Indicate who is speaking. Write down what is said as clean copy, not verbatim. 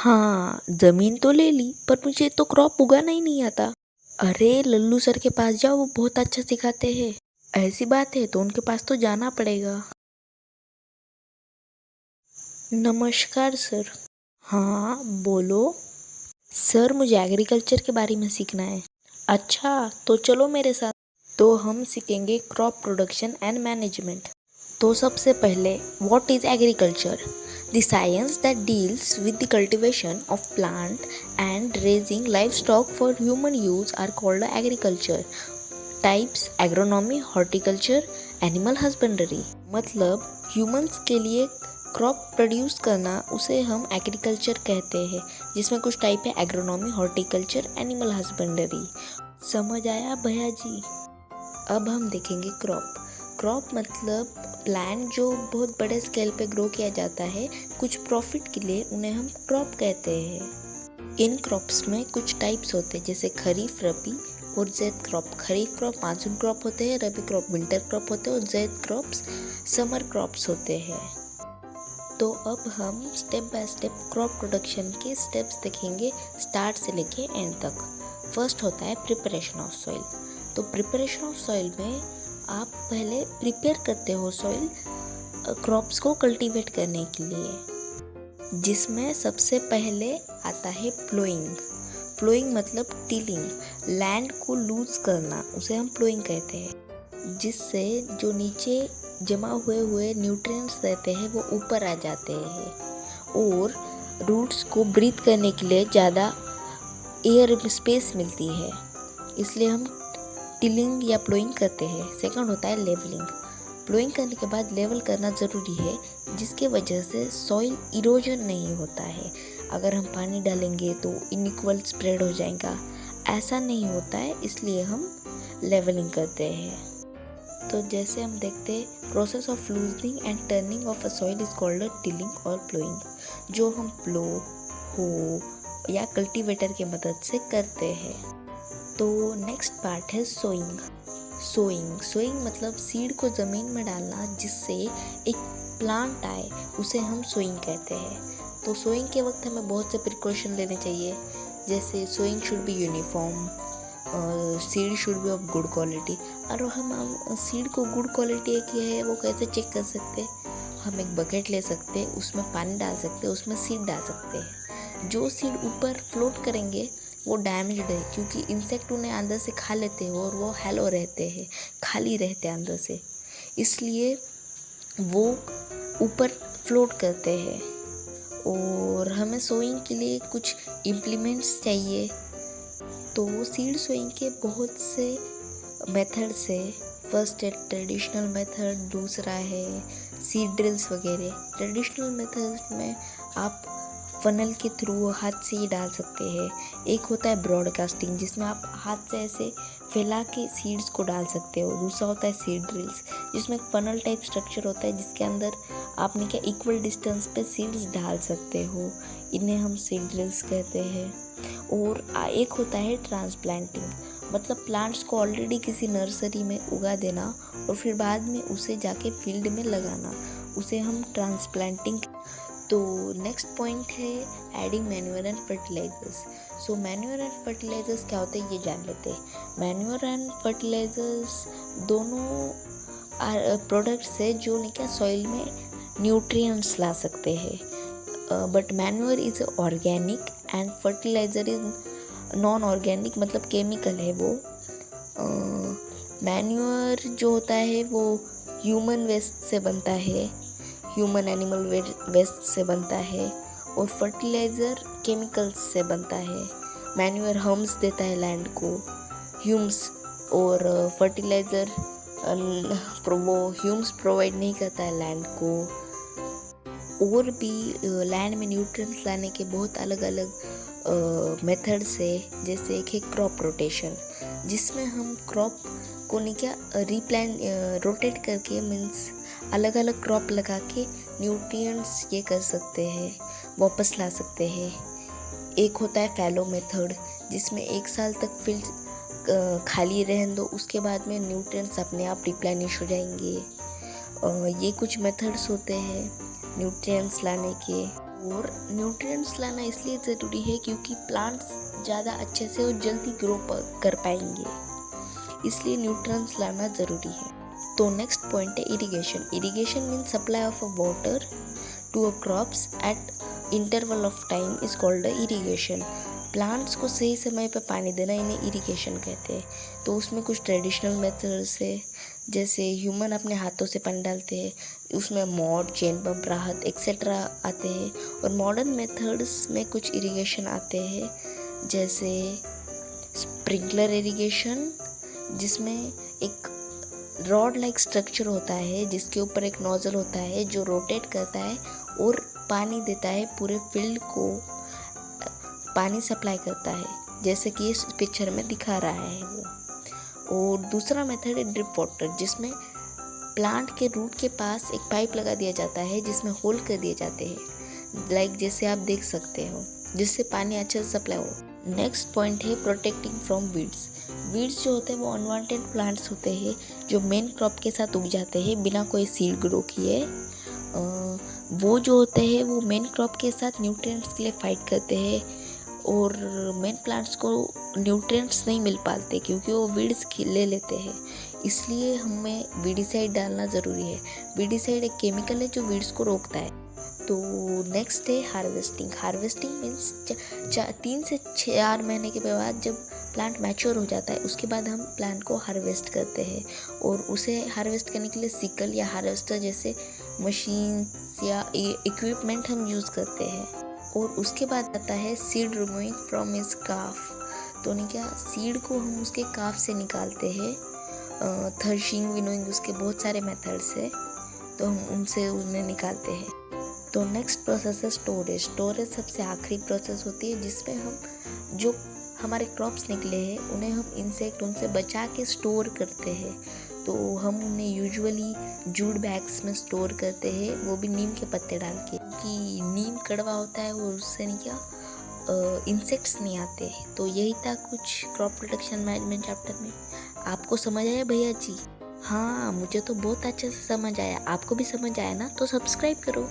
Speaker 1: हाँ, जमीन तो ले ली पर मुझे तो क्रॉप उगाना ही नहीं आता। अरे लल्लू सर के पास जाओ, वो बहुत अच्छा सिखाते हैं। ऐसी बात है तो उनके पास तो जाना पड़ेगा। नमस्कार सर। हाँ बोलो। सर मुझे एग्रीकल्चर के बारे में सीखना है। अच्छा तो चलो मेरे साथ। तो हम सीखेंगे क्रॉप प्रोडक्शन एंड मैनेजमेंट। तो सबसे पहले what is agriculture? The science that deals with the cultivation of plant and raising livestock for human use are called agriculture. Types agronomy, horticulture, animal husbandry. मतलब humans के लिए crop produce करना उसे हम agriculture कहते हैं, जिसमें कुछ टाइप है एग्रोनॉमी, हॉर्टिकल्चर, एनिमल हस्बेंड्री। समझ आया भैया जी? अब हम देखेंगे क्रॉप। क्रॉप मतलब प्लांट जो बहुत बड़े स्केल पे ग्रो किया जाता है कुछ प्रॉफिट के लिए, उन्हें हम क्रॉप कहते हैं। इन क्रॉप्स में कुछ टाइप्स होते हैं जैसे खरीफ, रबी और ज़ैद क्रॉप। खरीफ क्रॉप मानसून क्रॉप होते हैं, रबी क्रॉप विंटर क्रॉप होते हैं और ज़ैद क्रॉप्स समर क्रॉप्स होते हैं। तो अब हम step by step crop production के स्टेप्स देखेंगे, स्टार्ट से लेके एंड तक। फर्स्ट होता है प्रिपरेशन ऑफ सॉइल। तो प्रिपरेशन ऑफ सॉइल में आप पहले प्रिपेयर करते हो सॉइल क्रॉप्स को कल्टीवेट करने के लिए, जिसमें सबसे पहले आता है प्लोइंग। प्लोइंग मतलब टिलिंग, लैंड को लूज करना, उसे हम प्लोइंग कहते हैं, जिससे जो नीचे जमा हुए न्यूट्रिएंट्स रहते हैं वो ऊपर आ जाते हैं और रूट्स को ब्रीथ करने के लिए ज़्यादा एयर स्पेस मिलती है, इसलिए हम टिलिंग या प्लोइंग करते हैं। सेकंड होता है लेवलिंग। प्लोइंग करने के बाद लेवल करना ज़रूरी है, जिसके वजह से सॉइल इरोजन नहीं होता है। अगर हम पानी डालेंगे तो इनइक्वल स्प्रेड हो जाएगा, ऐसा नहीं होता है, इसलिए हम लेवलिंग करते हैं। तो जैसे हम देखते हैं process of loosening and turning of a soil is called tilling और प्लोइंग, जो हम प्लो, हो या कल्टीवेटर की मदद से करते हैं। तो नेक्स्ट पार्ट है सोइंग। सोइंग मतलब सीड को ज़मीन में डालना जिससे एक प्लांट आए, उसे हम सोइंग कहते हैं। तो सोइंग के वक्त हमें बहुत से प्रिकॉशन लेने चाहिए, जैसे sowing should be uniform, seed should be of good quality. और हम सीड को गुड क्वालिटी की है वो कैसे चेक कर सकते हैं? हम एक बकेट ले सकते हैं, उसमें पानी डाल सकते हैं, उसमें सीड डाल सकते हैं। जो सीड ऊपर फ्लोट करेंगे वो डैमेज्ड है, क्योंकि इंसेक्ट उन्हें अंदर से खा लेते हैं और वो हेलो रहते हैं, खाली रहते हैं अंदर से, इसलिए वो ऊपर फ्लोट करते हैं। और हमें सोइंग के लिए कुछ इम्प्लीमेंट्स चाहिए। तो सीड सोइंग के बहुत से मेथड्स है। फर्स्ट है ट्रेडिशनल मेथड, दूसरा है सीड ड्रिल्स वगैरह। ट्रेडिशनल मेथड में आप फनल के थ्रू हाथ से ही डाल सकते हैं। एक होता है ब्रॉडकास्टिंग, जिसमें आप हाथ से ऐसे फैला के सीड्स को डाल सकते हो। दूसरा होता है सीड ड्रिल्स, जिसमें एक फनल टाइप स्ट्रक्चर होता है, जिसके अंदर आपने क्या इक्वल डिस्टेंस पे सीड्स डाल सकते हो, इन्हें हम सीड ड्रिल्स कहते हैं। और एक होता है ट्रांसप्लांटिंग, मतलब प्लांट्स को ऑलरेडी किसी नर्सरी में उगा देना और फिर बाद में उसे जाके फील्ड में लगाना, उसे हम ट्रांसप्लांटिंग। तो नेक्स्ट पॉइंट है adding manure and fertilisers. So manure and fertilisers क्या होते हैं ये जान लेते हैं। मैन्योर एंड फर्टिलाइजर्स दोनों प्रोडक्ट्स है जो क्या सॉइल में न्यूट्रिएंट्स ला सकते हैं, but manure is organic and fertiliser is non organic, मतलब केमिकल है वो। मैन्योर जो होता है वो ह्यूमन वेस्ट से बनता है, ह्यूमन एनिमल वेस्ट से बनता है, और फर्टिलाइज़र केमिकल्स से बनता है। मैन्योर हम्स देता है लैंड को, ह्यूम्स, और फर्टिलाइज़र वो ह्यूम्स प्रोवाइड नहीं करता है लैंड को। और भी लैंड में न्यूट्रिएंट्स लाने के बहुत अलग अलग मेथड्स है, जैसे एक है क्रॉप रोटेशन, जिसमें हम क्रॉप को क्या रोटेट करके मीन्स अलग अलग क्रॉप लगा के न्यूट्रिएंट्स ये कर सकते हैं, वापस ला सकते हैं। एक होता है फैलो मेथड, जिसमें 1 साल तक फील्ड खाली रहने दो, उसके बाद में न्यूट्रिएंट्स अपने आप रिप्लेनिश हो जाएंगे। ये कुछ मेथड्स होते हैं न्यूट्रिएंट्स लाने के। और न्यूट्रिएंट्स लाना इसलिए ज़रूरी है क्योंकि प्लांट्स ज़्यादा अच्छे से और जल्दी ग्रो कर पाएंगे, इसलिए न्यूट्रिएंट्स लाना ज़रूरी है। तो नेक्स्ट पॉइंट है irrigation. Irrigation means supply of a water to a crops at interval of time is called a irrigation. Plants को सही समय पर पानी देना इन्हें इरिगेशन कहते हैं। तो उसमें कुछ ट्रेडिशनल मेथड्स है, जैसे ह्यूमन अपने हाथों से पानी डालते हैं, उसमें मॉड, चेन पंप, राहत एक्सेट्रा आते हैं। और मॉडर्न मेथड्स में कुछ इरिगेशन आते हैं, जैसे स्प्रिंकलर इरिगेशन, जिसमें एक रॉड लाइक स्ट्रक्चर होता है जिसके ऊपर एक नोजल होता है जो रोटेट करता है और पानी देता है, पूरे फील्ड को पानी सप्लाई करता है, जैसे कि इस पिक्चर में दिखा रहा है वो। और दूसरा मेथड है ड्रिप वाटर, जिसमें प्लांट के रूट के पास एक पाइप लगा दिया जाता है जिसमें होल कर दिए जाते हैं, लाइक जैसे आप देख सकते हो, जिससे पानी अच्छे से सप्लाई हो। नेक्स्ट पॉइंट है प्रोटेक्टिंग फ्रॉम वीड्स। वीड्स जो होते हैं वो अनवांटेड प्लांट्स होते हैं जो मेन क्रॉप के साथ उग जाते हैं बिना कोई सीड ग्रो किए। वो जो होते हैं वो मेन क्रॉप के साथ न्यूट्रिएंट्स के लिए फाइट करते हैं और मेन प्लांट्स को न्यूट्रिएंट्स नहीं मिल पाते क्योंकि वो वीड्स ले लेते हैं, इसलिए हमें वीडिसाइड डालना ज़रूरी है। वीडिसाइड एक केमिकल है जो वीड्स को रोकता है। तो नेक्स्ट है हार्वेस्टिंग। हार्वेस्टिंग मीन्स 3 से 4 महीने के बाद जब प्लांट मैच्योर हो जाता है उसके बाद हम प्लांट को हार्वेस्ट करते हैं, और उसे हार्वेस्ट करने के लिए सिकल या हार्वेस्टर जैसे मशीन या इक्विपमेंट हम यूज़ करते हैं। और उसके बाद आता है सीड रिमूविंग फ्रॉम इज काफ। तो नहीं क्या, सीड को हम उसके काफ से निकालते हैं। थ्रेशिंग, विनोइंग, उसके बहुत सारे मेथड्स है, तो हम उनसे उन्हें निकालते हैं। तो नेक्स्ट प्रोसेस है स्टोरेज। स्टोरेज सबसे आखिरी प्रोसेस होती है जिसमें हम जो हमारे क्रॉप्स निकले हैं उन्हें हम इंसेक्ट उनसे बचा के स्टोर करते हैं। तो हम उन्हें यूजुअली जूट बैग्स में स्टोर करते हैं, वो भी नीम के पत्ते डाल के, क्योंकि नीम कड़वा होता है और उससे नहीं क्या इंसेक्ट्स नहीं आते। तो यही था कुछ क्रॉप प्रोटेक्शन मैनेजमेंट चैप्टर में। आपको समझ आया भैया जी? हाँ, मुझे तो बहुत अच्छे से समझ आया। आपको भी समझ आया ना? तो सब्सक्राइब करो।